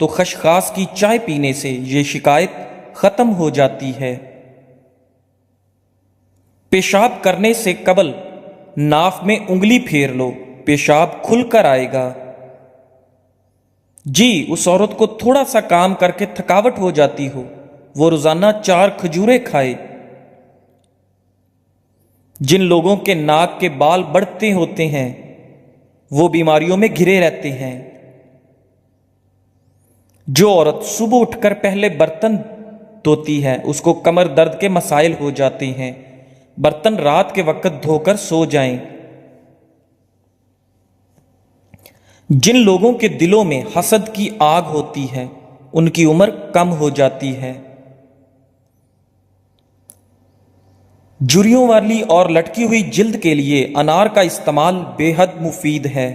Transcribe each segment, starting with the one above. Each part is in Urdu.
تو خشخاش کی چائے پینے سے یہ شکایت ختم ہو جاتی ہے۔ پیشاب کرنے سے قبل ناف میں انگلی پھیر لو، پیشاب کھل کر آئے گا۔ جی، اس عورت کو تھوڑا سا کام کر کے تھکاوٹ ہو جاتی ہو، وہ روزانہ 4 کھجوریں کھائے۔ جن لوگوں کے ناک کے بال بڑھتے ہوتے ہیں وہ بیماریوں میں گھرے رہتے ہیں۔ جو عورت صبح اٹھ کر پہلے برتن دھوتی ہے اس کو کمر درد کے مسائل ہو جاتے ہیں۔ برتن رات کے وقت دھو کر سو جائیں۔ جن لوگوں کے دلوں میں حسد کی آگ ہوتی ہے ان کی عمر کم ہو جاتی ہے۔ جھریوں والی اور لٹکی ہوئی جلد کے لیے انار کا استعمال بے حد مفید ہے۔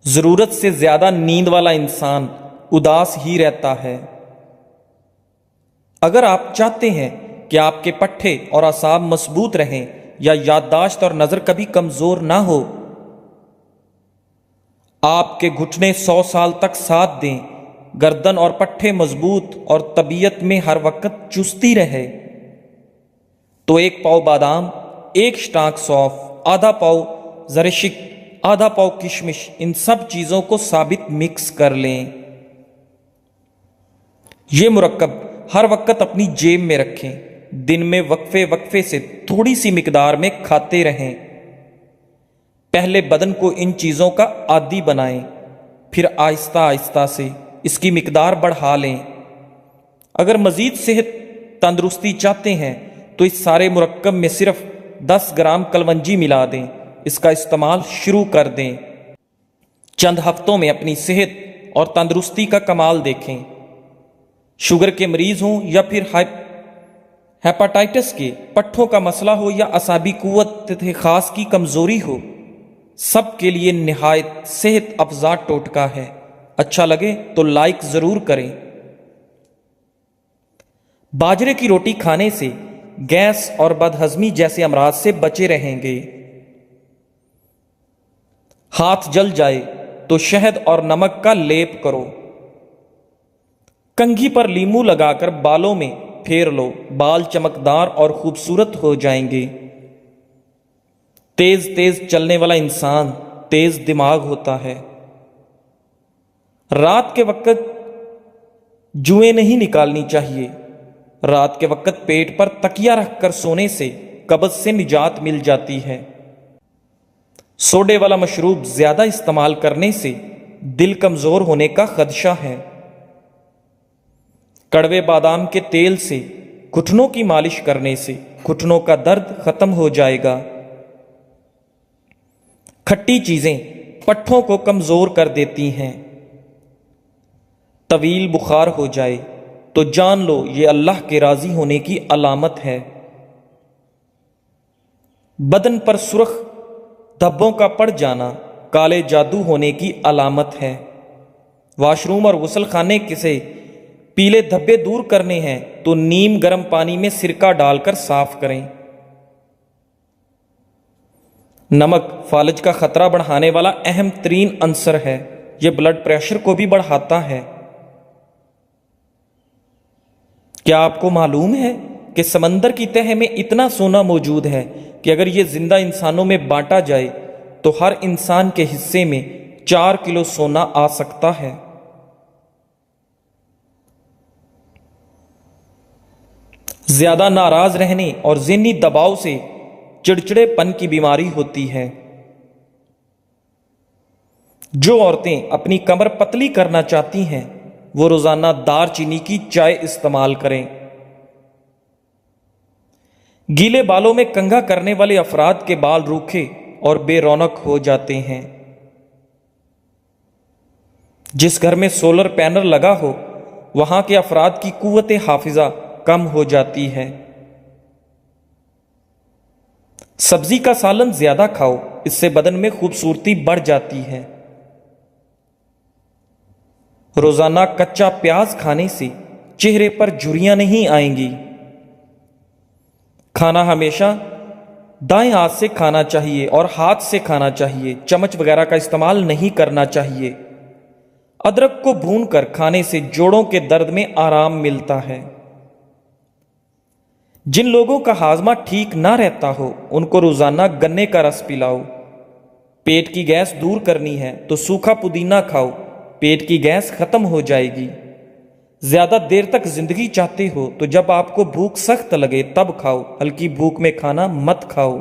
ضرورت سے زیادہ نیند والا انسان اداس ہی رہتا ہے۔ اگر آپ چاہتے ہیں کہ آپ کے پٹھے اور اعصاب مضبوط رہیں یا یادداشت اور نظر کبھی کمزور نہ ہو، آپ کے گھٹنے 100 سال تک ساتھ دیں، گردن اور پٹھے مضبوط اور طبیعت میں ہر وقت چستی رہے، تو 1 پاؤ بادام، 1 شٹانک سونف، آدھا پاؤ زرشک، آدھا پاؤ کشمش، ان سب چیزوں کو ثابت مکس کر لیں۔ یہ مرکب ہر وقت اپنی جیب میں رکھیں، دن میں وقفے وقفے سے تھوڑی سی مقدار میں کھاتے رہیں۔ پہلے بدن کو ان چیزوں کا عادی بنائیں، پھر آہستہ آہستہ سے اس کی مقدار بڑھا لیں۔ اگر مزید صحت تندرستی چاہتے ہیں تو اس سارے مرکب میں صرف 10 گرام کلونجی ملا دیں، اس کا استعمال شروع کر دیں۔ چند ہفتوں میں اپنی صحت اور تندرستی کا کمال دیکھیں۔ شوگر کے مریض ہوں یا پھر ہیپاٹائٹس کے، پٹھوں کا مسئلہ ہو یا اعصابی قوت خاص کی کمزوری ہو، سب کے لیے نہایت صحت افزا ٹوٹکا ہے۔ اچھا لگے تو لائک ضرور کریں۔ باجرے کی روٹی کھانے سے گیس اور بدہضمی جیسے امراض سے بچے رہیں گے۔ ہاتھ جل جائے تو شہد اور نمک کا لیپ کرو۔ کنگھی پر لیمو لگا کر بالوں میں پھیر لو، بال چمکدار اور خوبصورت ہو جائیں گے۔ تیز تیز چلنے والا انسان تیز دماغ ہوتا ہے۔ رات کے وقت جوئیں نہیں نکالنی چاہیے۔ رات کے وقت پیٹ پر تکیہ رکھ کر سونے سے قبض سے نجات مل جاتی ہے۔ سوڈے والا مشروب زیادہ استعمال کرنے سے دل کمزور ہونے کا خدشہ ہے۔ کڑوے بادام کے تیل سے گھٹنوں کی مالش کرنے سے گھٹنوں کا درد ختم ہو جائے گا۔ کھٹی چیزیں پٹھوں کو کمزور کر دیتی ہیں۔ طویل بخار ہو جائے تو جان لو یہ اللہ کے راضی ہونے کی علامت ہے۔ بدن پر سرخ دھبوں کا پڑ جانا کالے جادو ہونے کی علامت ہے۔ واش روم اور غسل خانے سے پیلے دھبے دور کرنے ہیں تو نیم گرم پانی میں سرکہ ڈال کر صاف کریں۔ نمک فالج کا خطرہ بڑھانے والا اہم ترین عنصر ہے۔ یہ بلڈ پریشر کو بھی بڑھاتا ہے۔ کیا آپ کو معلوم ہے کہ سمندر کی تہہ میں اتنا سونا موجود ہے کہ اگر یہ زندہ انسانوں میں بانٹا جائے تو ہر انسان کے حصے میں 4 کلو سونا آ سکتا ہے۔ زیادہ ناراض رہنے اور ذہنی دباؤ سے چڑچڑے پن کی بیماری ہوتی ہے۔ جو عورتیں اپنی کمر پتلی کرنا چاہتی ہیں وہ روزانہ دار چینی کی چائے استعمال کریں۔ گیلے بالوں میں کنگھا کرنے والے افراد کے بال روکھے اور بے رونق ہو جاتے ہیں۔ جس گھر میں سولر پینل لگا ہو وہاں کے افراد کی قوت حافظہ کم ہو جاتی ہے۔ سبزی کا سالن زیادہ کھاؤ، اس سے بدن میں خوبصورتی بڑھ جاتی ہے۔ روزانہ کچا پیاز کھانے سے چہرے پر جھریاں نہیں آئیں گی۔ کھانا ہمیشہ دائیں ہاتھ سے کھانا چاہیے اور ہاتھ سے کھانا چاہیے، چمچ وغیرہ کا استعمال نہیں کرنا چاہیے۔ ادرک کو بھون کر کھانے سے جوڑوں کے درد میں آرام ملتا ہے۔ جن لوگوں کا ہاضمہ ٹھیک نہ رہتا ہو ان کو روزانہ گنے کا رس پلاؤ۔ پیٹ کی گیس دور کرنی ہے تو سوکھا پودینہ کھاؤ، پیٹ کی گیس ختم ہو جائے گی۔ زیادہ دیر تک زندگی چاہتے ہو تو جب آپ کو بھوک سخت لگے تب کھاؤ، ہلکی بھوک میں کھانا مت کھاؤ۔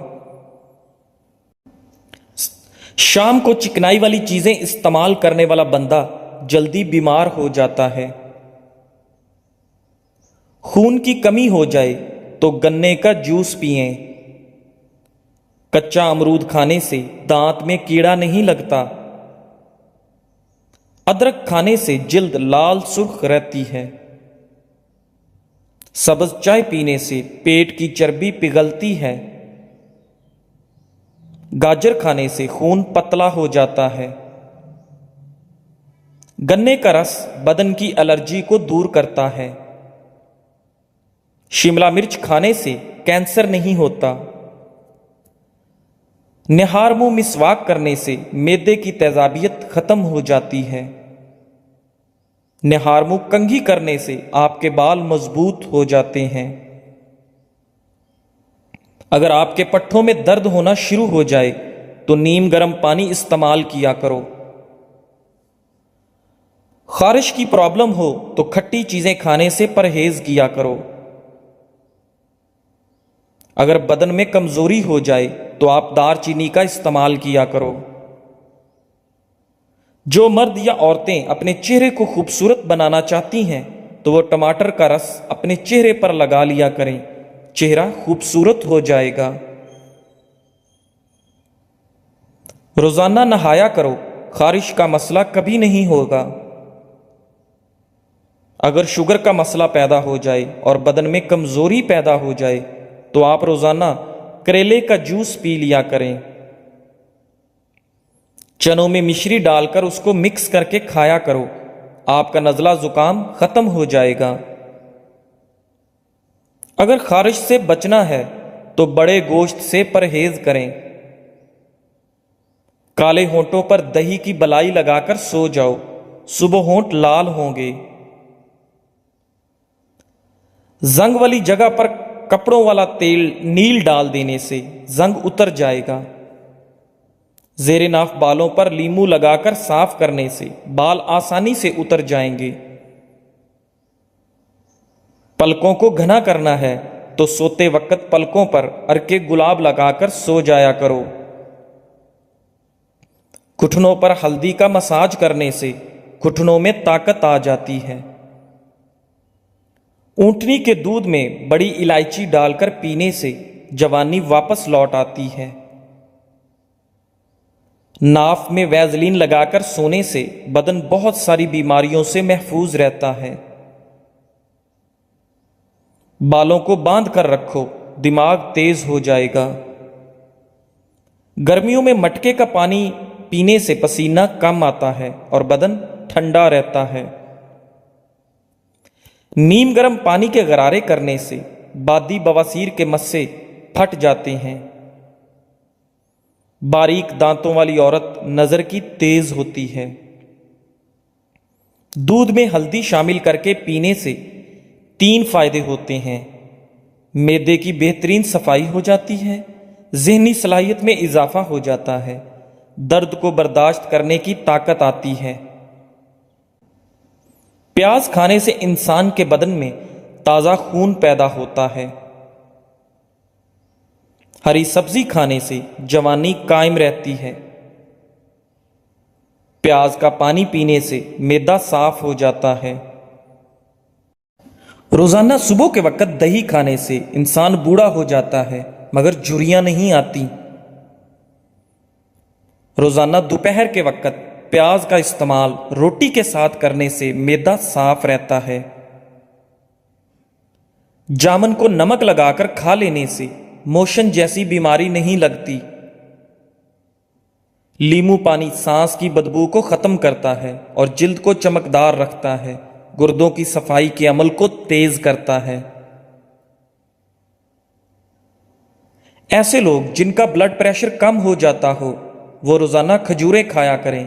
شام کو چکنائی والی چیزیں استعمال کرنے والا بندہ جلدی بیمار ہو جاتا ہے۔ خون کی کمی ہو جائے تو گنے کا جوس پئیں۔ کچا امرود کھانے سے دانت میں کیڑا نہیں لگتا۔ ادرک کھانے سے جلد لال سرخ رہتی ہے۔ سبز چائے پینے سے پیٹ کی چربی پگھلتی ہے۔ گاجر کھانے سے خون پتلا ہو جاتا ہے۔ گنے کا رس بدن کی الرجی کو دور کرتا ہے۔ شملہ مرچ کھانے سے کینسر نہیں ہوتا۔ نہار منہ مسواک کرنے سے معدے کی تیزابیت ختم ہو جاتی ہے۔ نہار منہ کنگھی کرنے سے آپ کے بال مضبوط ہو جاتے ہیں۔ اگر آپ کے پٹھوں میں درد ہونا شروع ہو جائے تو نیم گرم پانی استعمال کیا کرو۔ خارش کی پرابلم ہو تو کھٹی چیزیں کھانے سے پرہیز کیا کرو۔ اگر بدن میں کمزوری ہو جائے تو آپ دار چینی کا استعمال کیا کرو۔ جو مرد یا عورتیں اپنے چہرے کو خوبصورت بنانا چاہتی ہیں تو وہ ٹماٹر کا رس اپنے چہرے پر لگا لیا کریں، چہرہ خوبصورت ہو جائے گا۔ روزانہ نہایا کرو، خارش کا مسئلہ کبھی نہیں ہوگا۔ اگر شوگر کا مسئلہ پیدا ہو جائے اور بدن میں کمزوری پیدا ہو جائے تو آپ روزانہ کریلے کا جوس پی لیا کریں۔ چنوں میں مشری ڈال کر اس کو مکس کر کے کھایا کرو، آپ کا نزلہ زکام ختم ہو جائے گا۔ اگر خارش سے بچنا ہے تو بڑے گوشت سے پرہیز کریں۔ کالے ہونٹوں پر دہی کی بلائی لگا کر سو جاؤ، صبح ہونٹ لال ہوں گے۔ زنگ والی جگہ پر کپڑوں والا تیل نیل ڈال دینے سے زنگ اتر جائے گا۔ زیر ناف بالوں پر لیمو لگا کر صاف کرنے سے بال آسانی سے اتر جائیں گے۔ پلکوں کو گھنا کرنا ہے تو سوتے وقت پلکوں پر ارکے گلاب لگا کر سو جایا کرو۔ گھٹنوں پر ہلدی کا مساج کرنے سے گھٹنوں میں طاقت آ جاتی ہے۔ اونٹنی کے دودھ میں بڑی الائچی ڈال کر پینے سے جوانی واپس لوٹ آتی ہے۔ ناف میں ویزلین لگا کر سونے سے بدن بہت ساری بیماریوں سے محفوظ رہتا ہے۔ بالوں کو باندھ کر رکھو، دماغ تیز ہو جائے گا۔ گرمیوں میں مٹکے کا پانی پینے سے پسینہ کم آتا ہے اور بدن ٹھنڈا رہتا ہے۔ نیم گرم پانی کے غرارے کرنے سے بادی بواسیر کے مسے پھٹ جاتے ہیں۔ باریک دانتوں والی عورت نظر کی تیز ہوتی ہے۔ دودھ میں ہلدی شامل کر کے پینے سے 3 فائدے ہوتے ہیں۔ معدے کی بہترین صفائی ہو جاتی ہے، ذہنی صلاحیت میں اضافہ ہو جاتا ہے، درد کو برداشت کرنے کی طاقت آتی ہے۔ پیاز کھانے سے انسان کے بدن میں تازہ خون پیدا ہوتا ہے۔ ہری سبزی کھانے سے جوانی قائم رہتی ہے۔ پیاز کا پانی پینے سے معدہ صاف ہو جاتا ہے۔ روزانہ صبح کے وقت دہی کھانے سے انسان بوڑھا ہو جاتا ہے مگر جھریاں نہیں آتی۔ روزانہ دوپہر کے وقت پیاز کا استعمال روٹی کے ساتھ کرنے سے معدہ صاف رہتا ہے۔ جامن کو نمک لگا کر کھا لینے سے موشن جیسی بیماری نہیں لگتی۔ لیمو پانی سانس کی بدبو کو ختم کرتا ہے اور جلد کو چمکدار رکھتا ہے، گردوں کی صفائی کے عمل کو تیز کرتا ہے۔ ایسے لوگ جن کا بلڈ پریشر کم ہو جاتا ہو وہ روزانہ کھجوریں کھایا کریں،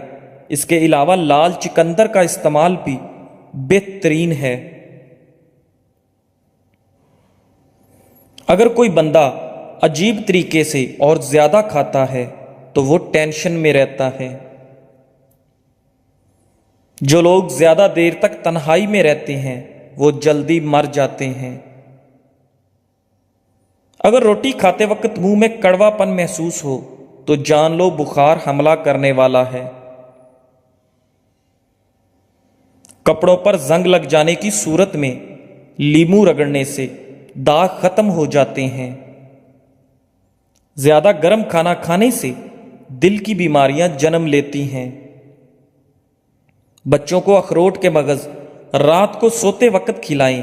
اس کے علاوہ لال چقندر کا استعمال بھی بہترین ہے۔ اگر کوئی بندہ عجیب طریقے سے اور زیادہ کھاتا ہے تو وہ ٹینشن میں رہتا ہے۔ جو لوگ زیادہ دیر تک تنہائی میں رہتے ہیں وہ جلدی مر جاتے ہیں۔ اگر روٹی کھاتے وقت منہ میں کڑوا پن محسوس ہو تو جان لو بخار حملہ کرنے والا ہے۔ کپڑوں پر زنگ لگ جانے کی صورت میں لیمو رگڑنے سے داغ ختم ہو جاتے ہیں۔ زیادہ گرم کھانا کھانے سے دل کی بیماریاں جنم لیتی ہیں۔ بچوں کو اخروٹ کے مغز رات کو سوتے وقت کھلائیں،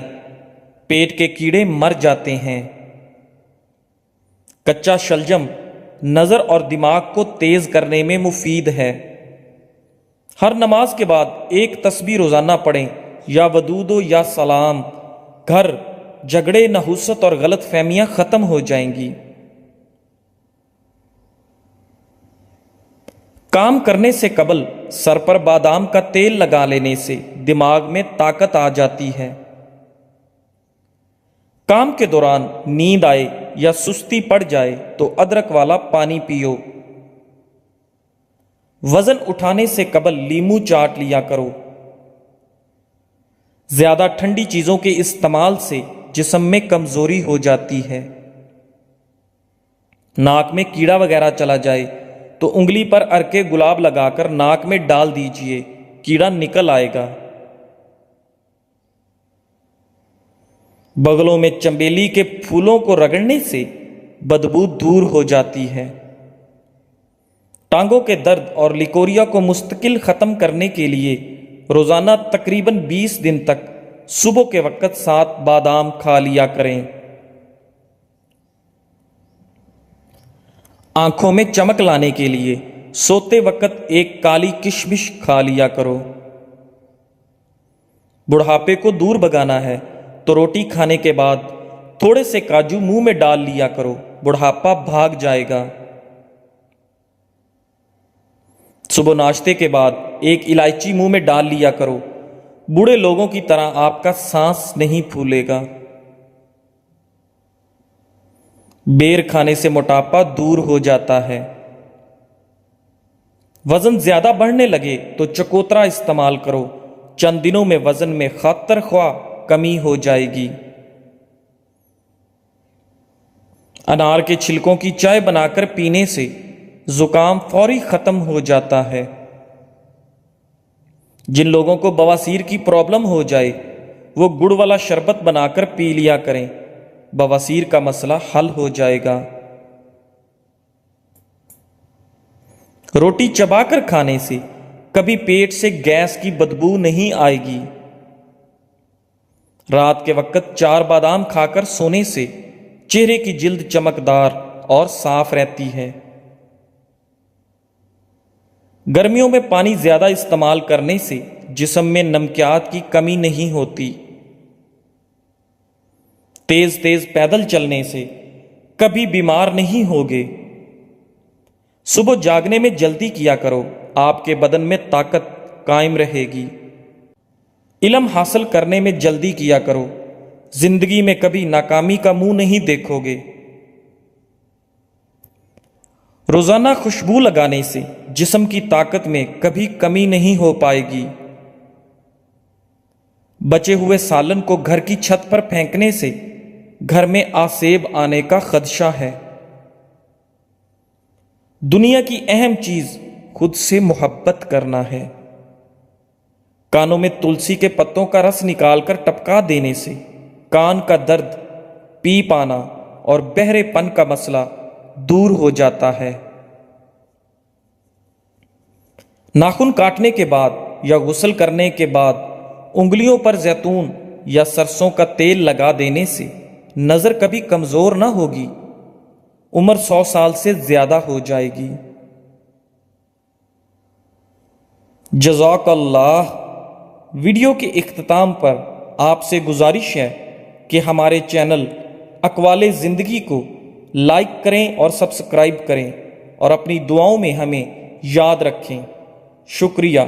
پیٹ کے کیڑے مر جاتے ہیں۔ کچا شلجم نظر اور دماغ کو تیز کرنے میں مفید ہے۔ ہر نماز کے بعد ایک تسبیح روزانہ پڑھیں، یا ودود یا سلام، گھر جھگڑے، نحوست اور غلط فہمیاں ختم ہو جائیں گی۔ کام کرنے سے قبل سر پر بادام کا تیل لگا لینے سے دماغ میں طاقت آ جاتی ہے۔ کام کے دوران نیند آئے یا سستی پڑ جائے تو ادرک والا پانی پیو۔ وزن اٹھانے سے قبل لیمو چاٹ لیا کرو۔ زیادہ ٹھنڈی چیزوں کے استعمال سے جسم میں کمزوری ہو جاتی ہے۔ ناک میں کیڑا وغیرہ چلا جائے تو انگلی پر ارکے گلاب لگا کر ناک میں ڈال دیجئے، کیڑا نکل آئے گا۔ بغلوں میں چنبیلی کے پھولوں کو رگڑنے سے بدبو دور ہو جاتی ہے۔ ٹانگوں کے درد اور لیکوریا کو مستقل ختم کرنے کے لیے روزانہ تقریباً 20 دن تک صبح کے وقت 7 بادام کھا لیا کریں۔ آنکھوں میں چمک لانے کے لیے سوتے وقت ایک کالی کشمش کھا لیا کرو۔ بڑھاپے کو دور بھگانا ہے تو روٹی کھانے کے بعد تھوڑے سے کاجو منہ میں ڈال لیا کرو، بڑھاپا بھاگ جائے گا۔ صبح ناشتے کے بعد ایک الائچی منہ میں ڈال لیا کرو، بوڑھے لوگوں کی طرح آپ کا سانس نہیں پھولے گا۔ بیر کھانے سے موٹاپا دور ہو جاتا ہے۔ وزن زیادہ بڑھنے لگے تو چکوترا استعمال کرو، چند دنوں میں وزن میں خاطر خواہ کمی ہو جائے گی۔ انار کے چھلکوں کی چائے بنا کر پینے سے زکام فوری ختم ہو جاتا ہے۔ جن لوگوں کو بواسیر کی پرابلم ہو جائے وہ گڑ والا شربت بنا کر پی لیا کریں، بواسیر کا مسئلہ حل ہو جائے گا۔ روٹی چبا کر کھانے سے کبھی پیٹ سے گیس کی بدبو نہیں آئے گی۔ رات کے وقت 4 بادام کھا کر سونے سے چہرے کی جلد چمکدار اور صاف رہتی ہے۔ گرمیوں میں پانی زیادہ استعمال کرنے سے جسم میں نمکیات کی کمی نہیں ہوتی۔ تیز تیز پیدل چلنے سے کبھی بیمار نہیں ہوگے۔ صبح جاگنے میں جلدی کیا کرو، آپ کے بدن میں طاقت قائم رہے گی۔ علم حاصل کرنے میں جلدی کیا کرو، زندگی میں کبھی ناکامی کا منہ نہیں دیکھو گے۔ روزانہ خوشبو لگانے سے جسم کی طاقت میں کبھی کمی نہیں ہو پائے گی۔ بچے ہوئے سالن کو گھر کی چھت پر پھینکنے سے گھر میں آسیب آنے کا خدشہ ہے۔ دنیا کی اہم چیز خود سے محبت کرنا ہے۔ کانوں میں تلسی کے پتوں کا رس نکال کر ٹپکا دینے سے کان کا درد، پیپ آنا اور بہرے پن کا مسئلہ دور ہو جاتا ہے۔ ناخن کاٹنے کے بعد یا غسل کرنے کے بعد انگلیوں پر زیتون یا سرسوں کا تیل لگا دینے سے نظر کبھی کمزور نہ ہوگی، عمر 100 سال سے زیادہ ہو جائے گی۔ جزاک اللہ۔ ویڈیو کے اختتام پر آپ سے گزارش ہے کہ ہمارے چینل اقوال زندگی کو لائک کریں اور سبسکرائب کریں اور اپنی دعاؤں میں ہمیں یاد رکھیں۔ شکریہ.